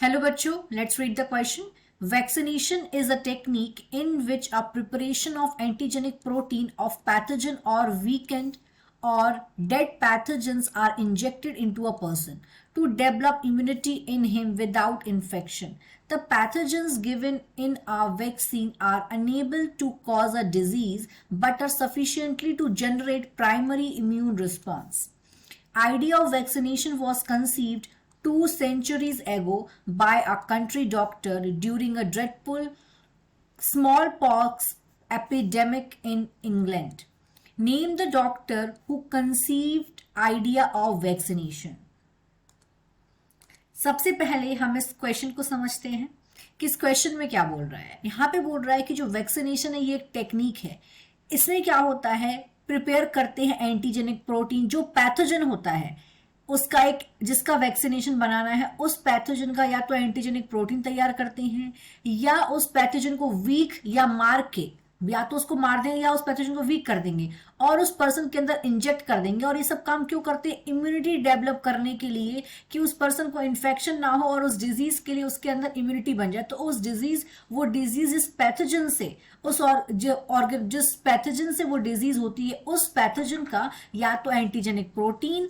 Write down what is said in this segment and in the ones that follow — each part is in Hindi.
Hello बच्चों, let's read the question. Vaccination is a technique in which a preparation of antigenic protein of pathogen or weakened or dead pathogens are injected into a person to develop immunity in him without infection. The pathogens given in a vaccine are unable to cause a disease but are sufficiently to generate primary immune response. Idea of vaccination was conceived 2 centuries ago by a country doctor during a dreadful smallpox epidemic in England. Name the doctor who conceived idea of vaccination. सबसे पहले हम इस क्वेश्चन को समझते हैं कि इस क्वेश्चन में क्या बोल रहा है। यहाँ पे बोल रहा है कि जो वैक्सीनेशन है ये एक टेक्निक है। इसमें क्या होता है, प्रिपेयर करते हैं एंटीजेनिक प्रोटीन जो पैथोजन होता है उसका एक जिसका वैक्सीनेशन बनाना है, उस पैथोजन का या तो एंटीजेनिक प्रोटीन तैयार करते हैं या उस पैथोजन को वीक या मार के या तो उसको मार देंगे या उस पैथोजन को वीक कर देंगे और उस पर्सन के अंदर इंजेक्ट कर देंगे। और ये सब काम क्यों करते हैं? इम्यूनिटी डेवलप करने के लिए कि उस पर्सन को इन्फेक्शन ना हो और उस डिजीज के लिए उसके अंदर इम्यूनिटी बन जाए। तो उस डिजीज इस पैथोजन से जिस पैथोजन से वो डिजीज होती है उस पैथोजन का या तो एंटीजेनिक प्रोटीन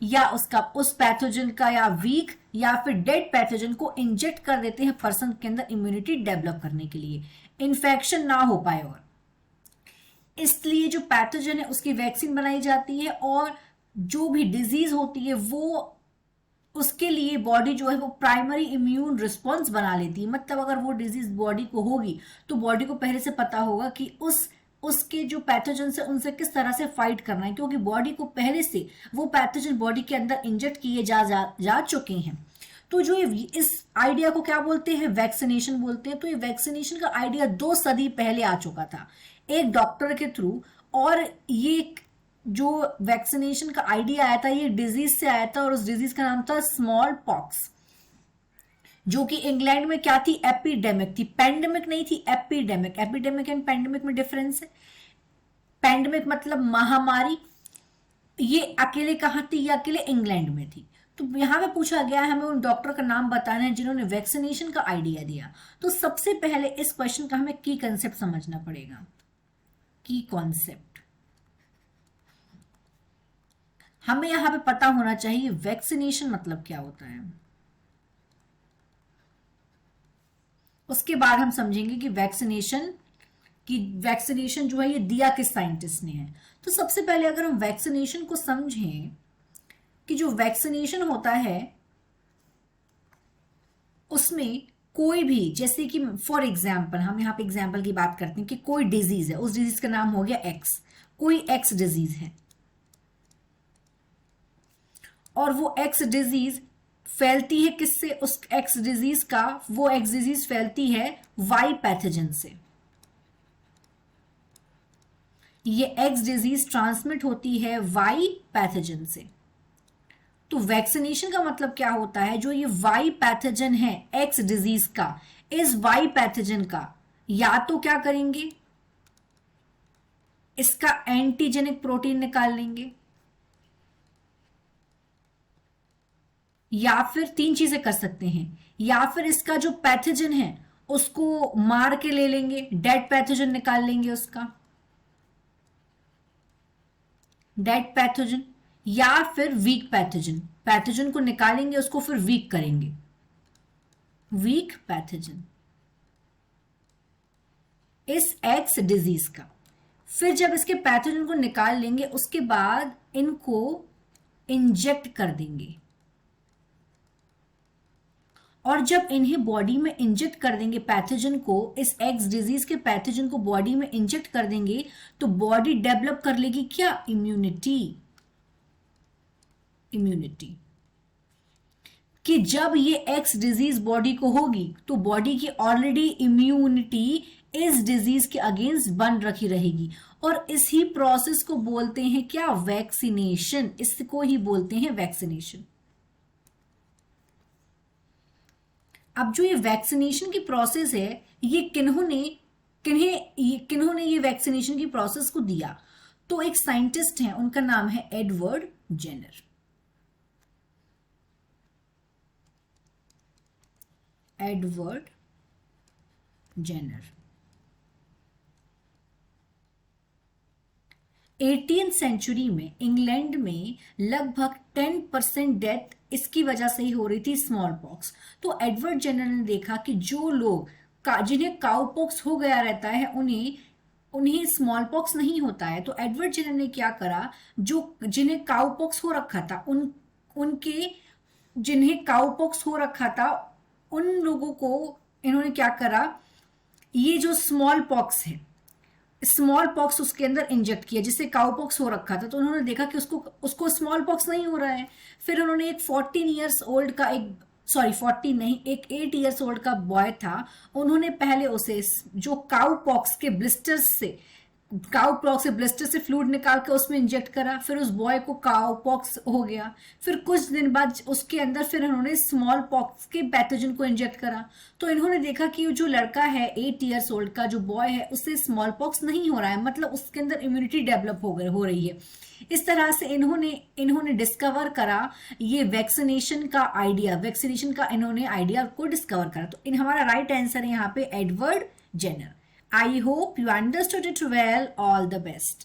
या उस पैथोजन का या वीक या फिर डेड पैथोजन को इंजेक्ट कर देते हैं पर्सन के अंदर इम्यूनिटी डेवलप करने के लिए, इन्फेक्शन ना हो पाए। और इसलिए जो पैथोजन है उसकी वैक्सीन बनाई जाती है और जो भी डिजीज होती है वो उसके लिए बॉडी जो है वो प्राइमरी इम्यून रिस्पॉन्स बना लेती है। मतलब अगर वो डिजीज बॉडी को होगी तो बॉडी को पहले से पता होगा कि उसके जो पैथोजन से उनसे किस तरह से फाइट करना है, क्योंकि बॉडी को पहले से वो पैथोजन बॉडी के अंदर इंजेक्ट किए जा चुके हैं। तो जो इस आइडिया को क्या बोलते हैं? वैक्सीनेशन बोलते हैं। तो ये वैक्सीनेशन का आइडिया 2 सदी पहले आ चुका था एक डॉक्टर के थ्रू। और ये जो वैक्सीनेशन का आइडिया आया था ये डिजीज से आया था और उस डिजीज का नाम था स्मॉल पॉक्स, जो कि इंग्लैंड में क्या थी? एपिडेमिक थी, पेंडेमिक नहीं थी, एपिडेमिक। एपिडेमिक एंड पेंडेमिक में डिफरेंस है। पेंडेमिक मतलब महामारी, ये अकेले कहाँ थी? ये अकेले इंग्लैंड में थी। तो यहां पे पूछा गया है हमें उन डॉक्टर का नाम बताना है जिन्होंने वैक्सीनेशन का आइडिया दिया। तो सबसे पहले इस क्वेश्चन का हमें की कॉन्सेप्ट समझना पड़ेगा। की कॉन्सेप्ट हमें यहां पे पता होना चाहिए वैक्सीनेशन मतलब क्या होता है। उसके बाद हम समझेंगे कि वैक्सीनेशन जो है ये दिया किस साइंटिस्ट ने है। तो सबसे पहले अगर हम वैक्सीनेशन को समझें कि जो वैक्सीनेशन होता है उसमें कोई भी, जैसे कि फॉर एग्जाम्पल हम यहाँ पे एग्जाम्पल की बात करते हैं कि कोई डिजीज है, उस डिजीज का नाम हो गया एक्स, कोई एक्स डिजीज है और वो एक्स डिजीज फैलती है किससे? उस एक्स डिजीज का वो एक्स डिजीज फैलती है वाई पैथोजन से। ये एक्स डिजीज ट्रांसमिट होती है वाई पैथोजन से। तो वैक्सीनेशन का मतलब क्या होता है? जो ये वाई पैथोजन है एक्स डिजीज का, इस वाई पैथोजन का या तो क्या करेंगे, इसका एंटीजेनिक प्रोटीन निकाल लेंगे या फिर 3 चीजें कर सकते हैं, या फिर इसका जो पैथोजन है उसको मार के ले लेंगे, डेड पैथोजन निकाल लेंगे उसका, डेड पैथोजन, या फिर वीक पैथोजन को निकालेंगे उसको फिर वीक करेंगे, वीक पैथोजन इस एक्स डिजीज का। फिर जब इसके पैथोजन को निकाल लेंगे उसके बाद इनको इंजेक्ट कर देंगे और जब इन्हें बॉडी में इंजेक्ट कर देंगे पैथोजन को, इस एक्स डिजीज के पैथोजन को बॉडी में इंजेक्ट कर देंगे तो बॉडी डेवलप कर लेगी क्या? इम्यूनिटी। कि जब ये एक्स डिजीज बॉडी को होगी तो बॉडी की ऑलरेडी इम्यूनिटी इस डिजीज के अगेंस्ट बन रखी रहेगी और इसी प्रोसेस को बोलते हैं क्या? वैक्सीनेशन। इसको ही बोलते हैं वैक्सीनेशन। अब जो ये वैक्सीनेशन की प्रोसेस है ये किन्होंने ये वैक्सीनेशन की प्रोसेस को दिया? तो एक साइंटिस्ट हैं, उनका नाम है Edward Jenner. Edward Jenner. 18th century में इंग्लैंड में लगभग 10% डेथ इसकी वजह से ही हो रही थी, स्मॉल पॉक्स। तो एडवर्ड जेनर ने देखा कि जो लोग जिन्हें काउ पॉक्स हो गया रहता है उन्हें स्मॉल पॉक्स नहीं होता है। तो एडवर्ड जेनर ने क्या करा, जिन्हें काउ पॉक्स हो रखा था जिन्हें काउ पॉक्स हो रखा था उन लोगों को इन्होंने क्या करा, ये जो स्मॉल पॉक्स है, स्मॉल पॉक्स उसके अंदर इंजेक्ट किया जिससे काउ पॉक्स हो रखा था। तो उन्होंने देखा कि उसको स्मॉल पॉक्स नहीं हो रहा है। फिर उन्होंने एक 14 ईयर्स ओल्ड का एक 8 ईयर्स ओल्ड का बॉय था, उन्होंने पहले उसे जो काउ पॉक्स के ब्लिस्टर से फ्लूइड निकाल के उसमें इंजेक्ट करा। फिर उस बॉय को काउ पॉक्स हो गया। फिर कुछ दिन बाद उसके अंदर फिर इन्होंने स्मॉल पॉक्स के पैथोजन को इंजेक्ट करा। तो इन्होंने देखा कि जो लड़का है 8 ईयर्स ओल्ड का जो बॉय है उससे स्मॉल पॉक्स नहीं हो रहा है, मतलब उसके अंदर इम्यूनिटी डेवलप हो रही है। इस तरह से इन्होंने डिस्कवर करा ये वैक्सीनेशन का इन्होंने आइडिया को डिस्कवर करा। तो हमारा राइट आंसर है यहाँ पे Edward Jenner. I hope you understood it well. All the best.